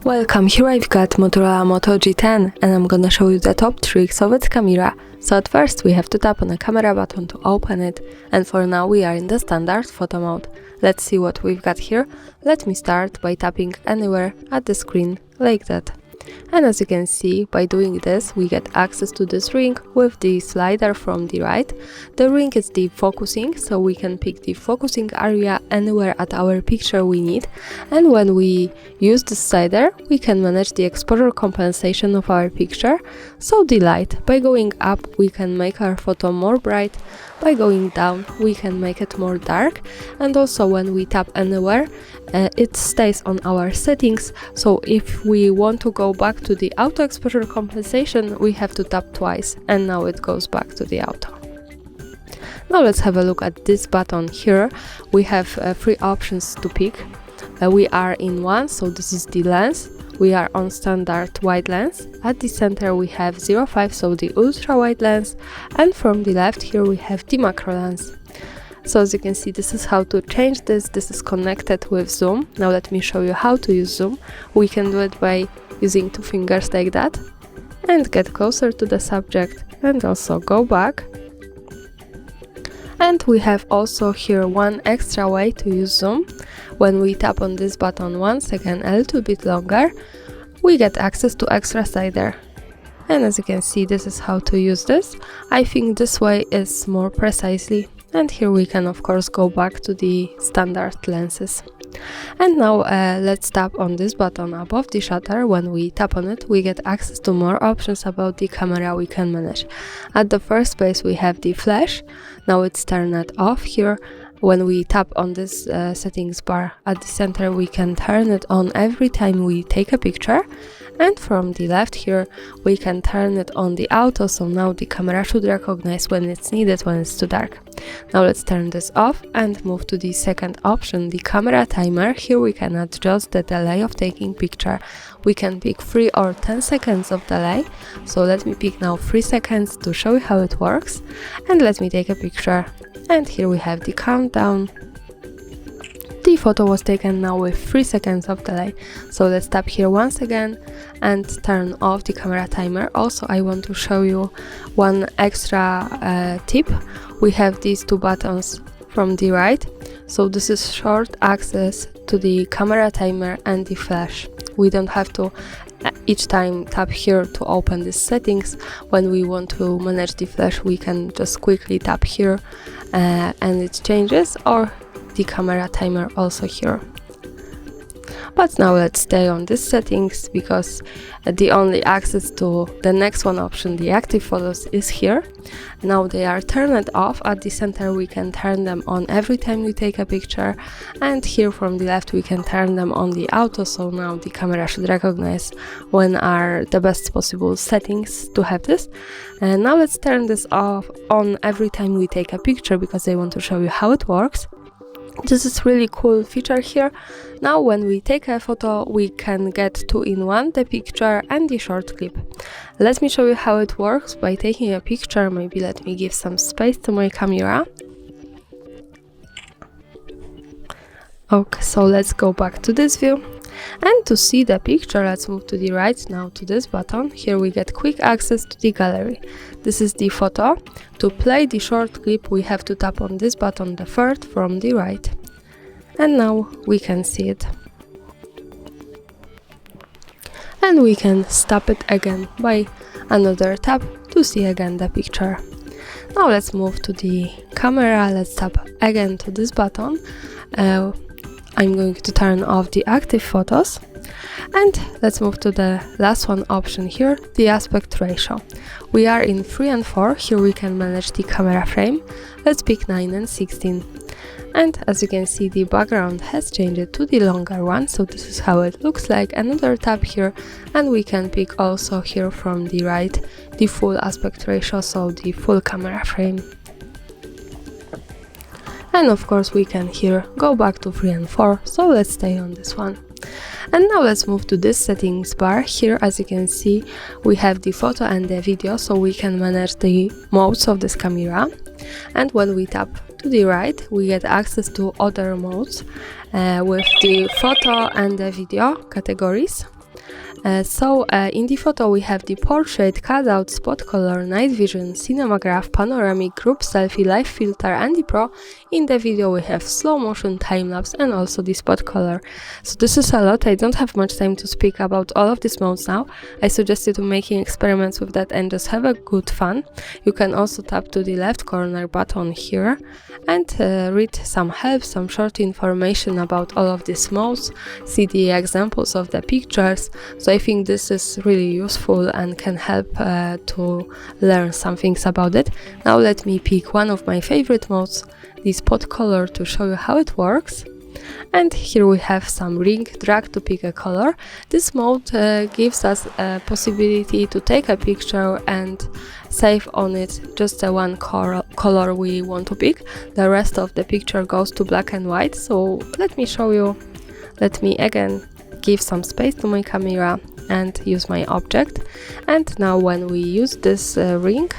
Welcome, here I've got Motorola Moto G10 and I'm gonna show you the top tricks of its camera. So at first we have to tap on the camera button to open it, and for now we are in the standard photo mode. Let's see what we've got here. Let me start by tapping anywhere at the screen like that. And as you can see, by doing this we get access to this ring with the slider from the right. The ring is the focusing, so we can pick the focusing area anywhere at our picture we need, and when we use the slider we can manage the exposure compensation of our picture, so the light. By going up we can make our photo more bright, by going down we can make it more dark, and also when we tap anywhere it stays on our settings, so if we want to go back to the auto exposure compensation we have to tap twice, and now it goes back to the auto. Now let's have a look at this button here. We have 3 options to pick. We are in 1, so this is the lens. We are on standard wide lens. At the center we have 0.5, so the ultra wide lens, and from the left here we have the macro lens. So as you can see, this is how to change this. This is connected with zoom. Now let me show you how to use zoom. We can do it by using 2 fingers like that and get closer to the subject and also go back. And we have also here one extra way to use zoom. When we tap on this button once again a little bit longer, we get access to extra slider. And as you can see, this is how to use this. I think this way is more precisely. And here we can of course go back to the standard lenses. And now let's tap on this button above the shutter. When we tap on it we get access to more options about the camera we can manage. At the first place we have the flash. Now it's turned off here. When we tap on this settings bar at the center we can turn it on every time we take a picture, and from the left here we can turn it on the auto, so now the camera should recognize when it's needed, when it's too dark. Now let's turn this off and move to the second option, the camera timer. Here we can adjust the delay of taking picture. We can pick 3 or 10 seconds of delay, so let me pick now 3 seconds to show you how it works, and let me take a picture. And here we have the countdown. The photo was taken now with 3 seconds of delay. So let's tap here once again and turn off the camera timer. Also, I want to show you one extra tip. We have these 2 buttons from the right. So this is short access to the camera timer and the flash. We don't have to each time tap here to open these settings. When we want to manage the flash we can just quickly tap here and it changes, or the camera timer also here. But now let's stay on these settings because the only access to the next one option, the active photos, is here. Now they are turned off. At the center we can turn them on every time we take a picture, and here from the left we can turn them on the auto, so now the camera should recognize when are the best possible settings to have this. And now let's turn this off on every time we take a picture because I want to show you how it works. This is really cool feature here. Now when we take a photo we can get 2 in 1, the picture and the short clip. Let me show you how it works by taking a picture. Maybe let me give some space to my camera. Okay, so let's go back to this view. And to see the picture, let's move to the right now to this button. Here we get quick access to the gallery. This is the photo. To play the short clip we have to tap on this button, the third from the right. And now we can see it. And we can stop it again by another tap to see again the picture. Now let's move to the camera. Let's tap again to this button. I'm going to turn off the active photos, and let's move to the last one option here, the aspect ratio. We are in 3 and 4, here we can manage the camera frame. Let's pick 9 and 16. And as you can see the background has changed to the longer one, so this is how it looks like. Another tab here, and we can pick also here from the right the full aspect ratio, so the full camera frame. And of course we can here go back to 3 and 4, so let's stay on this one. And now let's move to this settings bar. Here as you can see we have the photo and the video, so we can manage the modes of this camera. And when we tap to the right, we get access to other modes with the photo and the video categories. In the photo we have the portrait, cutout, spot color, night vision, cinematograph, panoramic, group selfie, live filter and the pro. In the video we have slow motion, time lapse and also the spot color. So this is a lot. I don't have much time to speak about all of these modes now. I suggest you to making experiments with that and just have a good fun. You can also tap to the left corner button here and read some help, some short information about all of these modes, see the examples of the pictures. So I think this is really useful and can help to learn some things about it. Now let me pick one of my favorite modes, the spot color, to show you how it works. And here we have some ring, drag to pick a color. This mode gives us a possibility to take a picture and save on it just the one color we want to pick. The rest of the picture goes to black and white. So let me show you. Let me again give some space to my camera and use my object. And now when we use this ring,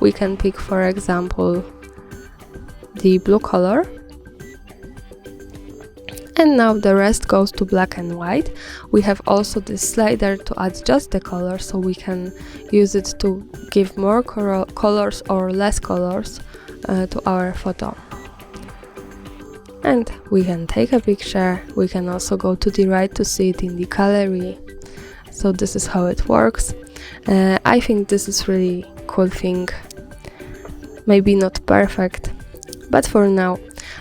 we can pick, for example, the blue color. And now the rest goes to black and white. We have also this slider to adjust the color, so we can use it to give more colors or less colors to our photo. And we can take a picture. We can also go to the right to see it in the gallery. So this is how it works. I think this is really cool thing. Maybe not perfect, but for now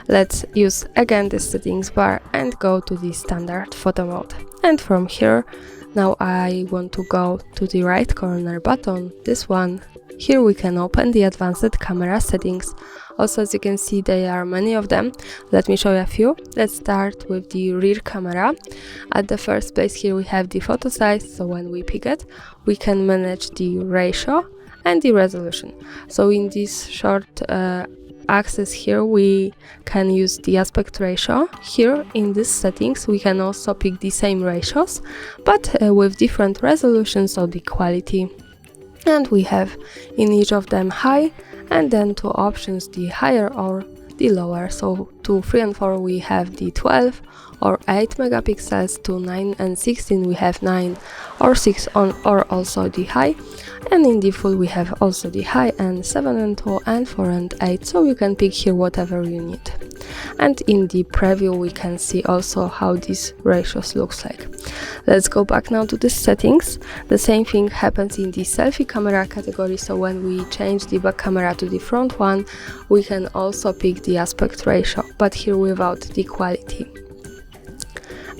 let's use again the settings bar and go to the standard photo mode. And from here, now I want to go to the right corner button, this one. Here we can open the advanced camera settings. Also, as you can see, there are many of them. Let me show you a few. Let's start with the rear camera. At the first place here we have the photo size, so when we pick it, we can manage the ratio and the resolution. So in this short axis here we can use the aspect ratio. Here in these settings we can also pick the same ratios, but with different resolutions of the quality. And we have in each of them high, and then two options, the higher or the lower. So to 3 and 4 we have the 12 or 8 megapixels, to 9 and 16 we have 9 or 6 on, or also the high. And in the full we have also the high and 7 and 2 and 4 and 8, so you can pick here whatever you need. And in the preview we can see also how these ratios looks like. Let's go back now to the settings. The same thing happens in the selfie camera category, so when we change the back camera to the front one, we can also pick the aspect ratio, but here without the quality.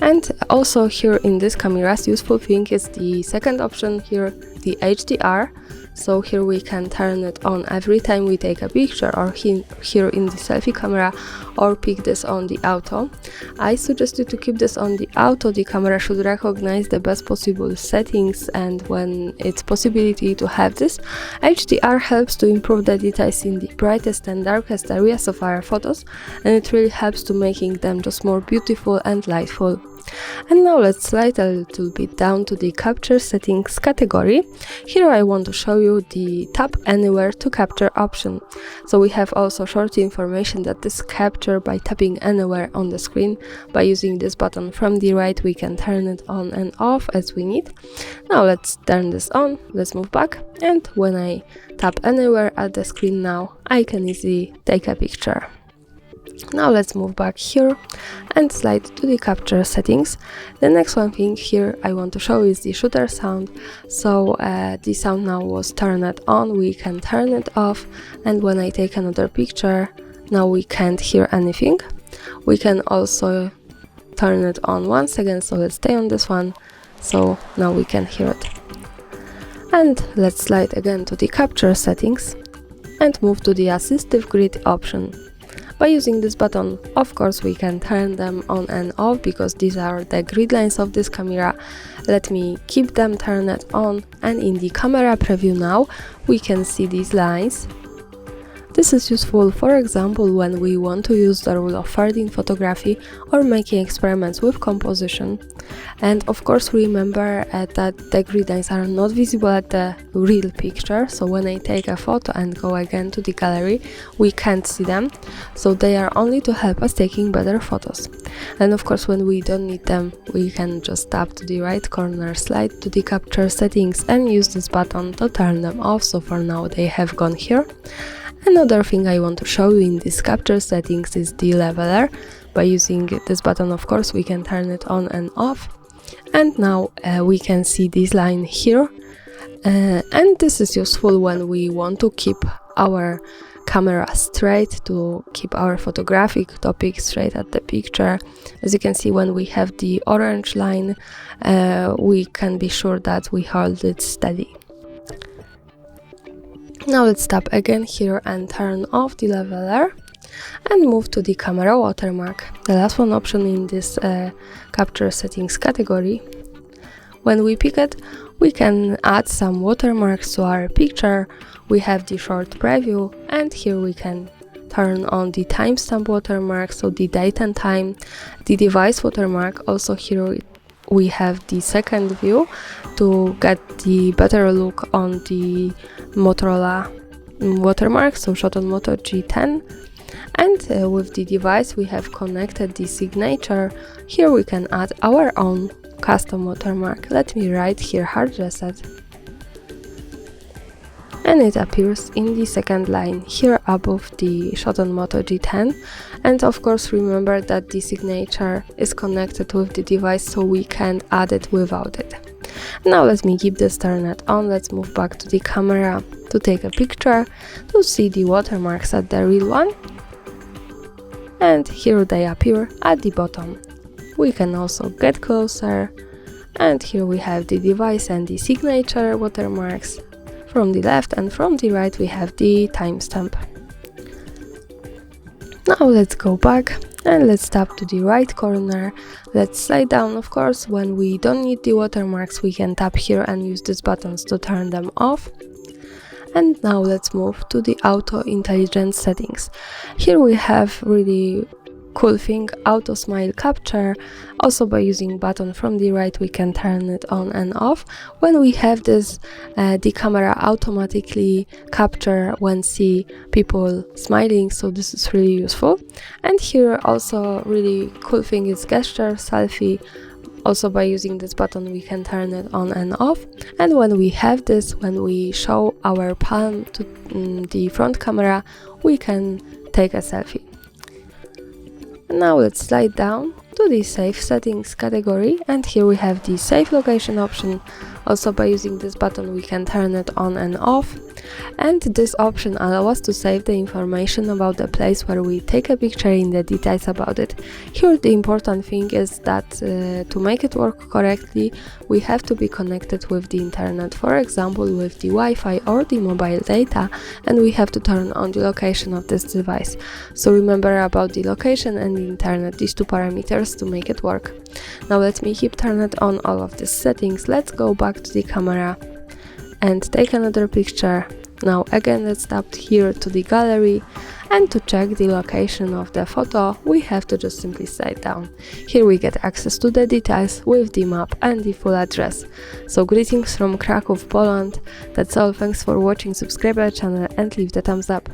And also here in this camera's useful thing is the second option here, the HDR. So here we can turn it on every time we take a picture, or here in the selfie camera, or pick this on the auto. I suggest you to keep this on the auto. The camera should recognize the best possible settings, and when it's possibility to have this, HDR helps to improve the details in the brightest and darkest areas of our photos, and it really helps to making them just more beautiful and lightful. And now let's slide a little bit down to the capture settings category. Here I want to show you the tap anywhere to capture option. So we have also short information that this capture by tapping anywhere on the screen. By using this button from the right we can turn it on and off as we need. Now let's turn this on, let's move back, and when I tap anywhere at the screen now, I can easily take a picture. Now let's move back here and slide to the capture settings. The next one thing here I want to show is the shutter sound. So the sound now was turned on, we can turn it off, and when I take another picture, now we can't hear anything. We can also turn it on once again, so let's stay on this one, so now we can hear it. And let's slide again to the capture settings and move to the assistive grid option. By using this button, of course, we can turn them on and off because these are the grid lines of this camera. Let me keep them turned on, and in the camera preview now we can see these lines. This is useful, for example, when we want to use the rule of thirds in photography or making experiments with composition. And of course remember that the grid lines are not visible at the real picture, so when I take a photo and go again to the gallery, we can't see them, so they are only to help us taking better photos. And of course when we don't need them, we can just tap to the right corner, slide to the capture settings and use this button to turn them off, so for now they have gone here. Another thing I want to show you in this capture settings is the leveler. By using this button, of course, we can turn it on and off. And now we can see this line here. And this is useful when we want to keep our camera straight, to keep our photographic topic straight at the picture. As you can see, when we have the orange line, we can be sure that we hold it steady. Now let's tap again here and turn off the leveler and move to the camera watermark, the last one option in this capture settings category. When we pick it, we can add some watermarks to our picture. We have the short preview, and here we can turn on the timestamp watermark, so the date and time, the device watermark. Also here we have the second view to get the better look on the Motorola watermark, so shot on Moto G10. And with the device we have connected the signature. Here we can add our own custom watermark. Let me write here hard reset. And it appears in the second line here above the shot on Moto G10. And of course remember that the signature is connected with the device, so we can't add it without it. Now let me keep this turned on. Let's move back to the camera to take a picture to see the watermarks at the real one. And here they appear at the bottom. We can also get closer, and here we have the device and the signature watermarks. From the left and from the right we have the timestamp. Now let's go back and let's tap to the right corner. Let's slide down. Of course, when we don't need the watermarks, we can tap here and use these buttons to turn them off. And now let's move to the auto intelligence settings. Here we have really cool thing, auto smile capture. Also by using button from the right we can turn it on and off. When we have this, the camera automatically capture when see people smiling, so this is really useful. And here also really cool thing is gesture selfie. Also by using this button we can turn it on and off. And when we have this, when we show our palm to the front camera, we can take a selfie. Now let's slide down to the safe settings category, and here we have the safe location option. Also by using this button we can turn it on and off, and this option allows us to save the information about the place where we take a picture in the details about it. Here the important thing is that to make it work correctly we have to be connected with the internet, for example with the Wi-Fi or the mobile data, and we have to turn on the location of this device. So remember about the location and the internet, these two parameters to make it work. Now let me keep turning on all of these settings. Let's go back to the camera and take another picture. Now again let's tap here to the gallery, and to check the location of the photo we have to just simply slide down. Here we get access to the details with the map and the full address. So greetings from Kraków, Poland. That's all, thanks for watching, subscribe our channel and leave the thumbs up.